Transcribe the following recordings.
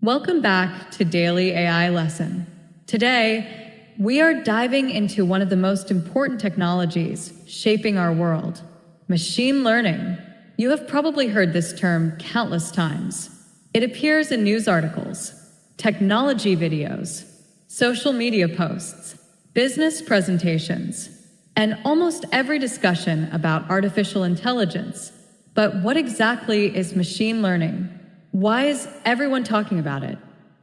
Welcome back to Daily AI Lesson. Today, we are diving into one of the most important technologies shaping our world, machine learning. You have probably heard this term countless times. It appears in news articles, technology videos, social media posts, business presentations, and almost every discussion about artificial intelligence. But what exactly is machine learning? Why is everyone talking about it?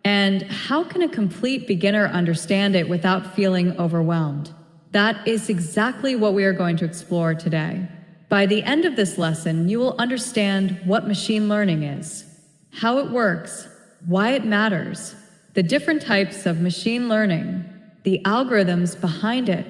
And how can a complete beginner understand it without feeling overwhelmed? That is exactly what we are going to explore today. By the end of this lesson, you will understand what machine learning is, how it works, why it matters, the different types of machine learning, the algorithms behind it,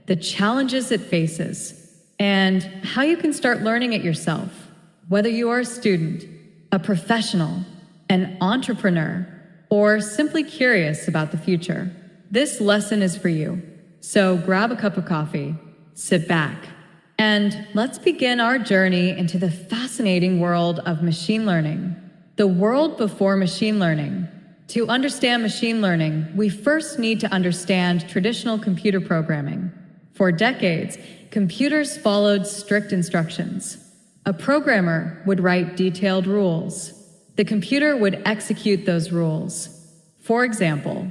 the challenges it faces, and how you can start learning it yourself, whether you are a student, a professional, an entrepreneur, or simply curious about the future. This lesson is for you. So grab a cup of coffee, sit back, and let's begin our journey into the fascinating world of machine learning. The world before machine learning. To understand machine learning, we first need to understand traditional computer programming. For decades, computers followed strict instructions. A programmer would write detailed rules. The computer would execute those rules. For example,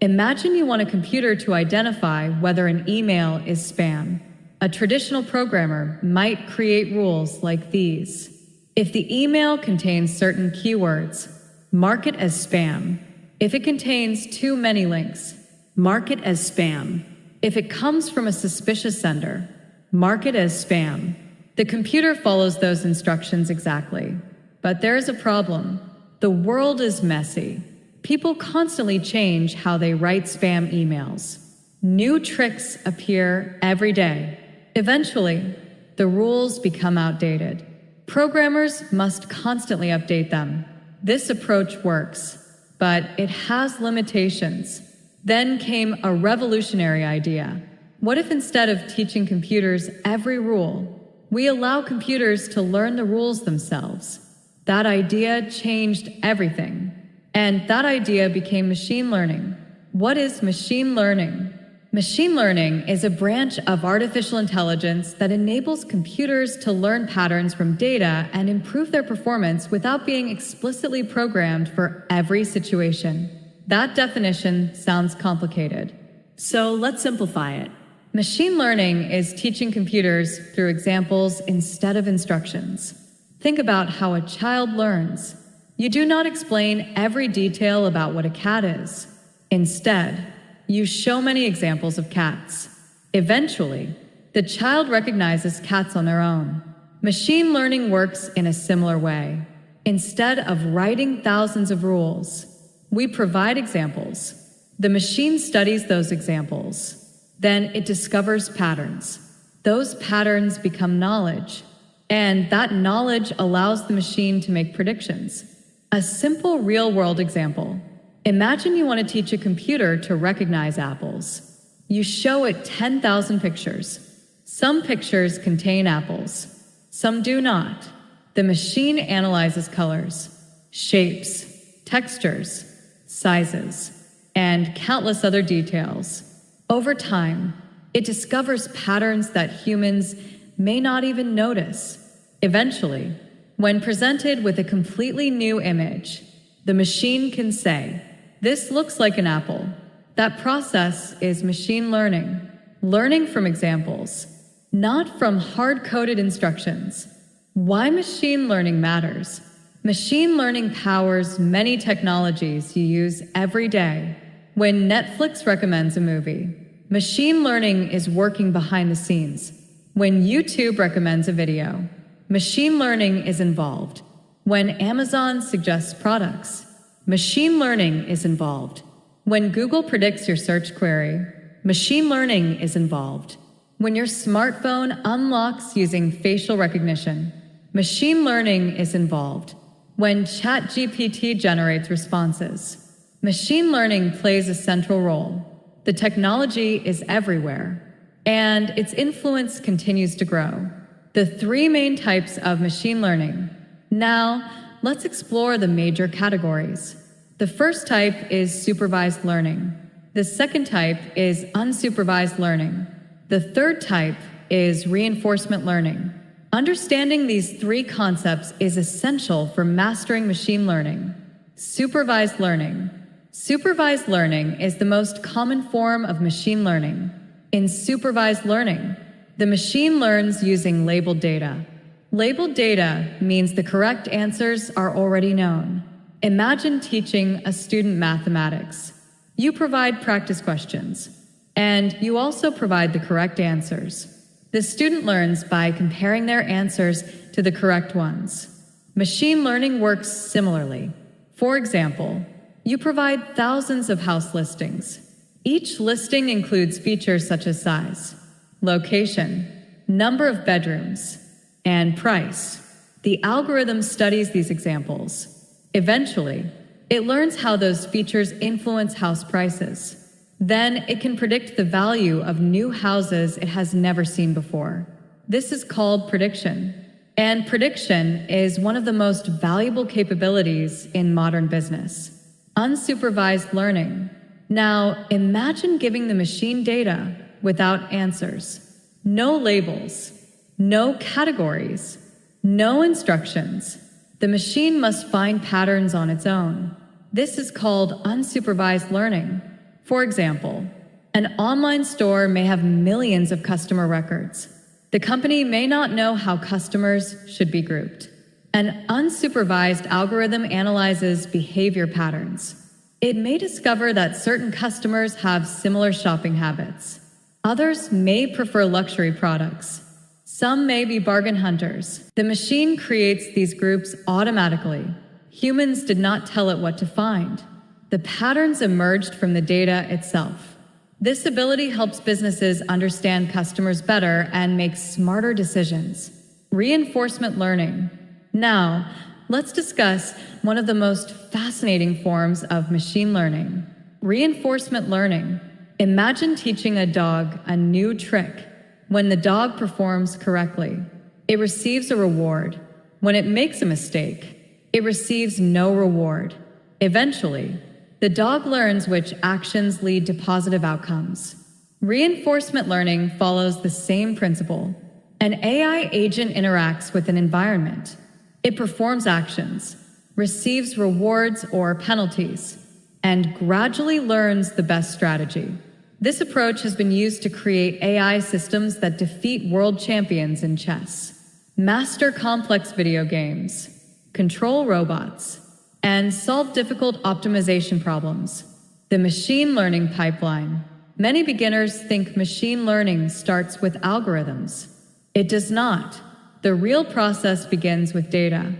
imagine you want a computer to identify whether an email is spam. A traditional programmer might create rules like these. If the email contains certain keywords, mark it as spam. If it contains too many links, mark it as spam. If it comes from a suspicious sender, mark it as spam. The computer follows those instructions exactly. But there is a problem. The world is messy. People constantly change how they write spam emails. New tricks appear every day. Eventually, the rules become outdated. Programmers must constantly update them. This approach works, but it has limitations. Then came a revolutionary idea. What if instead of teaching computers every rule, we allow computers to learn the rules themselves? That idea changed everything. And that idea became machine learning. What is machine learning? Machine learning is a branch of artificial intelligence that enables computers to learn patterns from data and improve their performance without being explicitly programmed for every situation. That definition sounds complicated. So let's simplify it. Machine learning is teaching computers through examples instead of instructions. Think about how a child learns. You do not explain every detail about what a cat is. Instead, you show many examples of cats. Eventually, the child recognizes cats on their own. Machine learning works in a similar way. Instead of writing thousands of rules, we provide examples. The machine studies those examples. Then it discovers patterns. Those patterns become knowledge. And that knowledge allows the machine to make predictions. A simple real-world example. Imagine you want to teach a computer to recognize apples. You show it 10,000 pictures. Some pictures contain apples. Some do not. The machine analyzes colors, shapes, textures, sizes, and countless other details. Over time, it discovers patterns that humans may not even notice. Eventually, when presented with a completely new image, the machine can say, "This looks like an apple." That process is machine learning, learning from examples, not from hard-coded instructions. Why machine learning matters? Machine learning powers many technologies you use every day. When Netflix recommends a movie, machine learning is working behind the scenes. When YouTube recommends a video, machine learning is involved. When Amazon suggests products, machine learning is involved. When Google predicts your search query, machine learning is involved. When your smartphone unlocks using facial recognition, machine learning is involved. When ChatGPT generates responses, machine learning plays a central role. The technology is everywhere, and its influence continues to grow. The three main types of machine learning. Now, let's explore the major categories. The first type is supervised learning. The second type is unsupervised learning. The third type is reinforcement learning. Understanding these three concepts is essential for mastering machine learning. Supervised learning. Supervised learning is the most common form of machine learning. In supervised learning, the machine learns using labeled data. Labeled data means the correct answers are already known. Imagine teaching a student mathematics. You provide practice questions, and you also provide the correct answers. The student learns by comparing their answers to the correct ones. Machine learning works similarly. For example, you provide thousands of house listings. Each listing includes features such as size, location, number of bedrooms, and price. The algorithm studies these examples. Eventually, it learns how those features influence house prices. Then it can predict the value of new houses it has never seen before. This is called prediction. And prediction is one of the most valuable capabilities in modern business. Unsupervised learning. Now, imagine giving the machine data without answers. No labels, no categories, no instructions. The machine must find patterns on its own. This is called unsupervised learning. For example, an online store may have millions of customer records. The company may not know how customers should be grouped. An unsupervised algorithm analyzes behavior patterns. It may discover that certain customers have similar shopping habits. Others may prefer luxury products. Some may be bargain hunters. The machine creates these groups automatically. Humans did not tell it what to find. The patterns emerged from the data itself. This ability helps businesses understand customers better and make smarter decisions. Reinforcement learning. Now, let's discuss one of the most fascinating forms of machine learning. Reinforcement learning. Imagine teaching a dog a new trick. When the dog performs correctly, it receives a reward. When it makes a mistake, it receives no reward. Eventually, the dog learns which actions lead to positive outcomes. Reinforcement learning follows the same principle. An AI agent interacts with an environment. It performs actions, receives rewards or penalties, and gradually learns the best strategy. This approach has been used to create AI systems that defeat world champions in chess, master complex video games, control robots, and solve difficult optimization problems. The machine learning pipeline. Many beginners think machine learning starts with algorithms. It does not. The real process begins with data.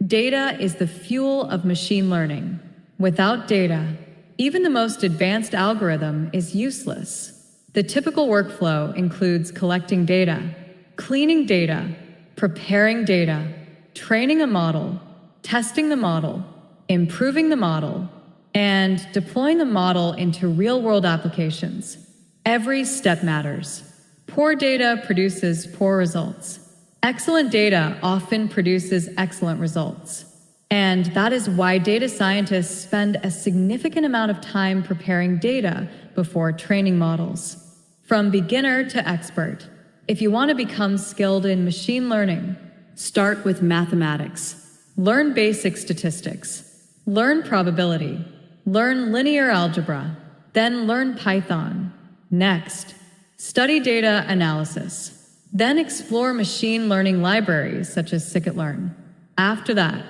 Data is the fuel of machine learning. Without data, even the most advanced algorithm is useless. The typical workflow includes collecting data, cleaning data, preparing data, training a model, testing the model, improving the model, and deploying the model into real-world applications. Every step matters. Poor data produces poor results. Excellent data often produces excellent results. And that is why data scientists spend a significant amount of time preparing data before training models. From beginner to expert, if you want to become skilled in machine learning, start with mathematics. Learn basic statistics. Learn probability. Learn linear algebra. Then learn Python. Next, study data analysis. Then explore machine learning libraries such as scikit-learn. After that,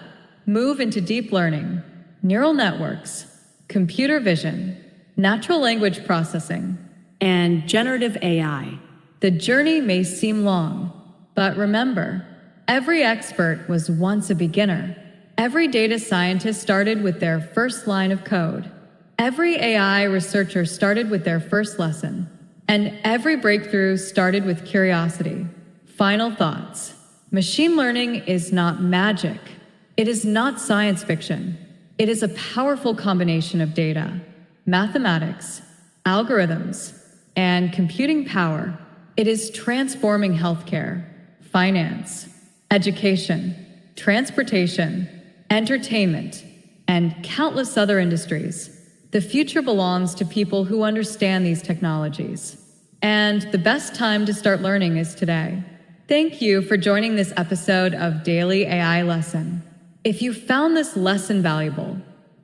move into deep learning, neural networks, computer vision, natural language processing, and generative AI. The journey may seem long, but remember, every expert was once a beginner. Every data scientist started with their first line of code. Every AI researcher started with their first lesson. And every breakthrough started with curiosity. Final thoughts. Machine learning is not magic. It is not science fiction. It is a powerful combination of data, mathematics, algorithms, and computing power. It is transforming healthcare, finance, education, transportation, entertainment, and countless other industries. The future belongs to people who understand these technologies. And the best time to start learning is today. Thank you for joining this episode of Daily AI Lesson. If you found this lesson valuable,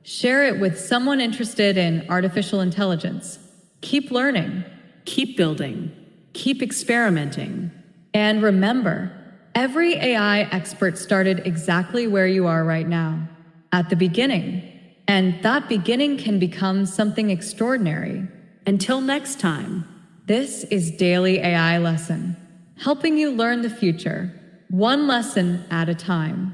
share it with someone interested in artificial intelligence. Keep learning. Keep building. Keep experimenting. And remember, every AI expert started exactly where you are right now, at the beginning. And that beginning can become something extraordinary. Until next time. This is Daily AI Lesson, helping you learn the future, one lesson at a time.